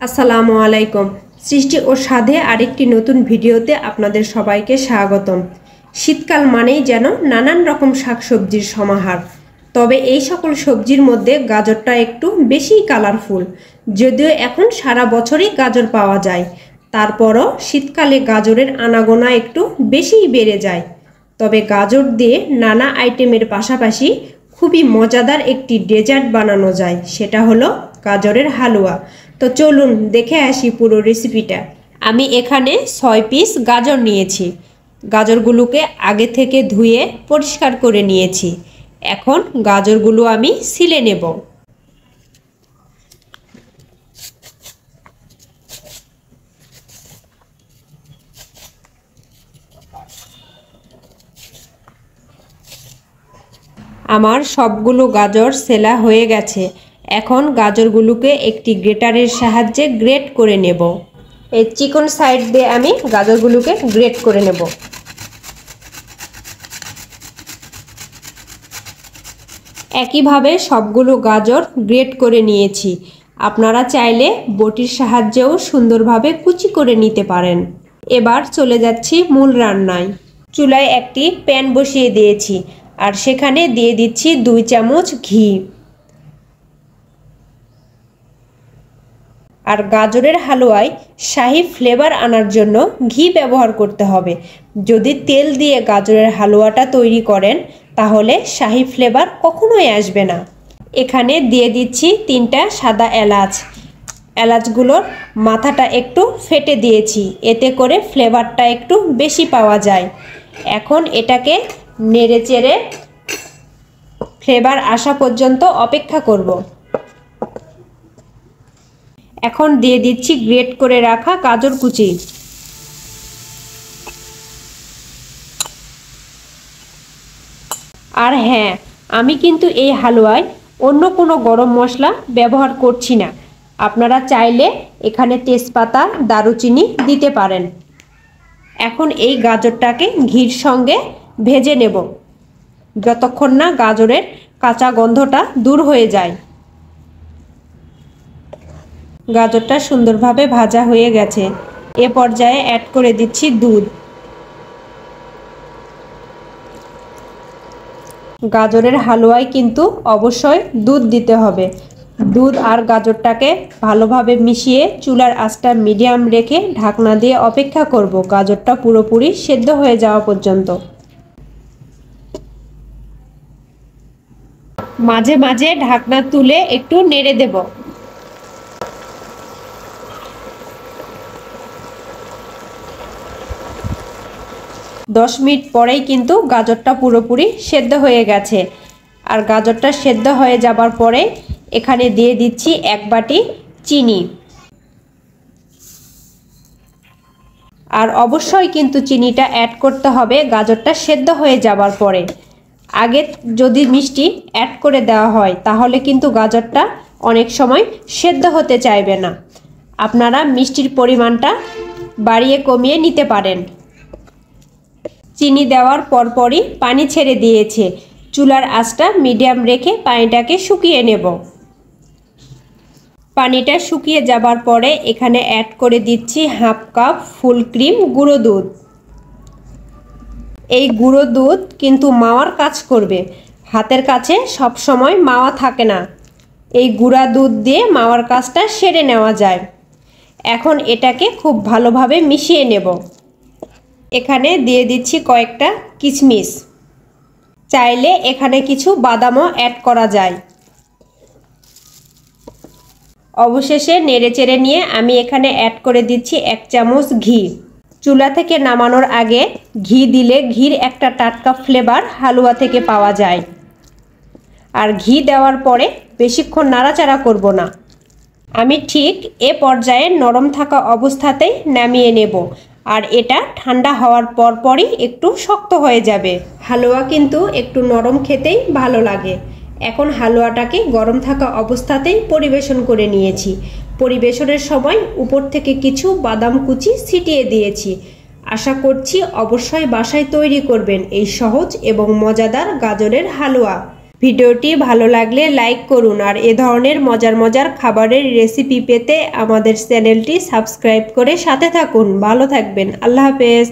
আসসালামু আলাইকুম। সৃষ্টি ও স্বাদে আরেকটি নতুন ভিডিওতে আপনাদের সবাইকে স্বাগতম। শীতকাল মানেই যেন নানান রকম শাকসবজির সমাহার। তবে এই সকল সবজির মধ্যে গাজরটা একটু বেশিই কালারফুল। যদিও এখন সারা বছরই গাজর পাওয়া যায়, তারপরও শীতকালে গাজরের আনাগোনা একটু বেশিই বেড়ে যায়। তবে গাজর দিয়ে নানা আইটেমের পাশাপাশি খুবই মজাদার একটি ডেজার্ট বানানো যায়, সেটা হলো গাজরের হালুয়া। তো চলুন দেখে আসি পুরো রেসিপিটা। আমি এখানে 6 পিস গাজর নিয়েছি। গাজরগুলোকে আগে থেকে ধুয়ে পরিষ্কার করে নিয়েছি। এখন গাজরগুলো আমি ছিলে নেব। আমার সবগুলো গাজর সেলা হয়ে গেছে। এখন গাজরগুলোকে একটি গ্রেটারের সাহায্যে গ্রেট করে নেব। এই চিকন সাইড দিয়ে আমি গাজরগুলোকে গ্রেট করে নেব। একইভাবে সবগুলো গাজর গ্রেট করে নিয়েছি। আপনারা চাইলে বটির সাহায্যেও সুন্দরভাবে কুচি করে নিতে পারেন। এবার চলে যাচ্ছি মূল রান্নায়। চুলায় একটি প্যান বসিয়ে দিয়েছি আর সেখানে দিয়ে দিচ্ছি 2 চামচ ঘি। আর গাজরের হালুয়ায় শাহি ফ্লেভার আনার জন্য ঘি ব্যবহার করতে হবে। যদি তেল দিয়ে গাজরের হালুয়াটা তৈরি করেন তাহলে শাহি ফ্লেভার কখনোই আসবে না। এখানে দিয়ে দিচ্ছি 3টা সাদা এলাচ। এলাচগুলোর মাথাটা একটু ফেটে দিয়েছি, এতে করে ফ্লেভারটা একটু বেশি পাওয়া যায়। এখন এটাকে নেড়েচেড়ে ফ্লেভার আসা পর্যন্ত অপেক্ষা করব। এখন দিয়ে দিচ্ছি গ্রেট করে রাখা গাজর কুচি। আর হ্যাঁ, আমি কিন্তু এই হালুয়ায় অন্য কোনো গরম মশলা ব্যবহার করছি না। আপনারা চাইলে এখানে তেজপাতা, দারুচিনি দিতে পারেন। এখন এই গাজরটাকে ঘির সঙ্গে ভেজে নেব যতক্ষণ না গাজরের কাঁচা গন্ধটা দূর হয়ে যায়। গাজরটা সুন্দরভাবে ভাজা হয়ে গেছে। এ পর্যায়ে অ্যাড করে দিচ্ছি দুধ। গাজরের হালুয়ায় কিন্তু অবশ্যই দুধ দিতে হবে। দুধ আর গাজরটাকে ভালোভাবে মিশিয়ে চুলার আঁচটা মিডিয়াম রেখে ঢাকনা দিয়ে অপেক্ষা করব গাজরটা পুরোপুরি সেদ্ধ হয়ে যাওয়া পর্যন্ত। মাঝে মাঝে ঢাকনা তুলে একটু নেড়ে দেব। দশ মিনিট পরেই কিন্তু গাজরটা পুরোপুরি সেদ্ধ হয়ে গেছে। আর গাজরটা সেদ্ধ হয়ে যাবার পরে এখানে দিয়ে দিচ্ছি 1 বাটি চিনি। আর অবশ্যই কিন্তু চিনিটা অ্যাড করতে হবে গাজরটা সেদ্ধ হয়ে যাবার পরে। আগে যদি মিষ্টি অ্যাড করে দেওয়া হয় তাহলে কিন্তু গাজরটা অনেক সময় সেদ্ধ হতে চাইবে না। আপনারা মিষ্টির পরিমাণটা বাড়িয়ে কমিয়ে নিতে পারেন। চিনি দেওয়ার পরপরই পানি ছেড়ে দিয়েছে। চুলার আঁচটা মিডিয়াম রেখে পানিটাকে শুকিয়ে নেব। পানিটা শুকিয়ে যাবার পরে এখানে অ্যাড করে দিচ্ছি 1/2 কাপ ফুল ক্রিম গুঁড়ো দুধ। এই গুঁড়ো দুধ কিন্তু মাওয়ার কাজ করবে। হাতের কাছে সব সময় মাওয়া থাকে না। এই গুঁড়া দুধ দিয়ে মাওয়ার কাজটা সেরে নেওয়া যায়। এখন এটাকে খুব ভালোভাবে মিশিয়ে নেব। এখানে দিয়ে দিচ্ছি কয়েকটা কিশমিশ। চাইলে এখানে কিছু বাদামও অ্যাড করা যায়। অবশেষে নেড়েচেড়ে নিয়ে আমি এখানে অ্যাড করে দিচ্ছি 1 চামচ ঘি। চুলা থেকে নামানোর আগে ঘি দিলে ঘির একটা টাটকা ফ্লেভার হালুয়া থেকে পাওয়া যায়। আর ঘি দেওয়ার পরে বেশিক্ষণ নাড়াচাড়া করব না। আমি ঠিক এ পর্যায়ে নরম থাকা অবস্থাতেই নামিয়ে নেব। আর এটা ঠান্ডা হওয়ার পরপরই একটু শক্ত হয়ে যাবে। হালুয়া কিন্তু একটু নরম খেতেই ভালো লাগে। এখন হালুয়াটাকে গরম থাকা অবস্থাতেই পরিবেশন করে নিয়েছি। পরিবেশনের সময় উপর থেকে কিছু বাদাম কুচি ছিটিয়ে দিয়েছি। আশা করছি অবশ্যই বাসায় তৈরি করবেন এই সহজ এবং মজাদার গাজরের হালুয়া। ভিডিওটি ভালো লাগলে লাইক করুন আর এ ধরনের মজার মজার খাবারের রেসিপি পেতে আমাদের চ্যানেলটি সাবস্ক্রাইব করে সাথে থাকুন। ভালো থাকবেন। আল্লাহ হাফেজ।